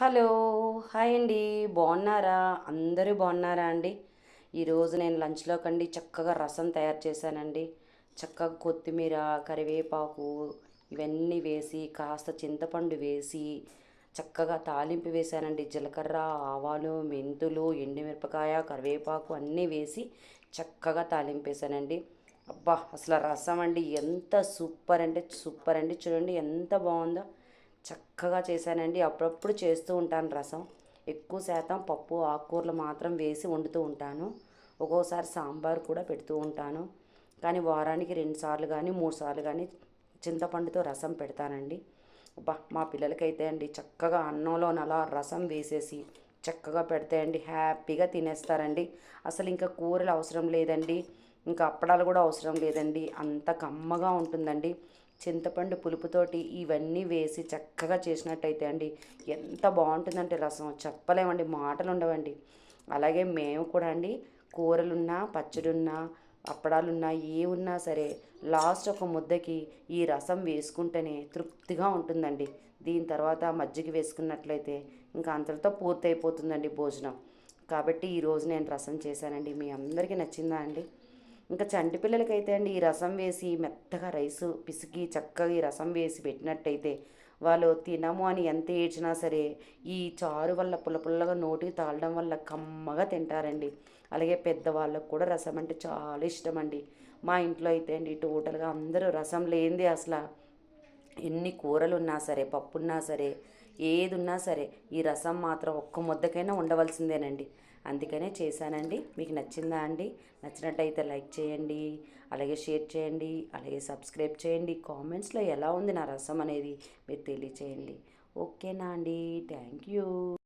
Hello! Hi అండి. బాగున్నారా? అందరూ బాగున్నారా అండి? ఈరోజు నేను లంచ్‌లోకండి చక్కగా రసం తయారు చేశానండి. చక్కగా కొత్తిమీర, కరివేపాకు ఇవన్నీ వేసి, కాస్త చింతపండు వేసి, చక్కగా తాలింపు వేశానండి. జీలకర్ర, ఆవాలు, మెంతులు, ఎండుమిరపకాయ, కరివేపాకు అన్నీ వేసి చక్కగా తాలింపేశానండి. అబ్బా! అసలు రసం అండి ఎంత సూపర్ అంటే సూపర్ అండి. చూడండి ఎంత బాగుందో. చక్కగా చేశానండి. అప్పుడప్పుడు చేస్తూ ఉంటాను రసం. ఎక్కువ శాతం పప్పు, ఆకుకూరలు మాత్రం వేసి వండుతూ ఉంటాను. ఒక్కోసారి సాంబార్ కూడా పెడుతూ ఉంటాను. కానీ వారానికి 2 సార్లు గానీ, 3 సార్లు గానీ చింతపండుతో రసం పెడతానండి. అబ్బా! మా పిల్లలకైతే అండి చక్కగా అన్నంలోనలా రసం వేసేసి చక్కగా పెడితే అండి హ్యాపీగా తినేస్తారండి. అసలు ఇంకా కూరలు అవసరం లేదండి. ఇంకా అప్పడాలు కూడా అవసరం లేదండి. అంత కమ్మగా ఉంటుందండి. చింతపండు పులుపుతోటి ఇవన్నీ వేసి చక్కగా చేసినట్టయితే అండి ఎంత బాగుంటుందంటే రసం చెప్పలేమండి, మాటలు ఉండవండి. అలాగే మేము కూడా అండి కూరలున్నా, పచ్చడున్నా, అప్పడాలున్నా ఏ ఉన్నా సరే లాస్ట్ ఒక ముద్దకి ఈ రసం వేసుకుంటేనే తృప్తిగా ఉంటుందండి. దీని తర్వాత మజ్జిగ వేసుకున్నట్లయితే ఇంకా అంతటితో పూర్తయిపోతుందండి భోజనం. కాబట్టి ఈరోజు నేను రసం చేశానండి. మీ అందరికీ నచ్చిందా అండి? ఇంకా చంటి పిల్లలకైతే అండి ఈ రసం వేసి మెత్తగా రైసు పిసికి చక్కగా ఈ రసం వేసి పెట్టినట్టయితే వాళ్ళు తినము అని ఎంత ఏడ్చినా సరే ఈ చారు వల్ల పుల్ల పుల్లగా నోటికి తాగడం వల్ల కమ్మగా తింటారండి. అలాగే పెద్దవాళ్ళకు కూడా రసం అంటే చాలా ఇష్టం అండి. మా ఇంట్లో అయితే అండి టోటల్గా అందరూ రసం లేనిదే అసలు ఎన్ని కూరలున్నా సరే, పప్పున్నా సరే, ఏదున్నా సరే ఈ రసం మాత్రం ఒక్క ముద్దకైనా ఉండవలసిందేనండి. అందుకనే చేశానండి. మీకు నచ్చిందా అండి? నచ్చినట్టయితే లైక్ చేయండి, అలాగే షేర్ చేయండి, అలాగే సబ్స్క్రైబ్ చేయండి. కామెంట్స్‌లో ఎలా ఉంది నా రసం అనేది మీరు తెలియచేయండి. ఓకేనా అండి? Thank you.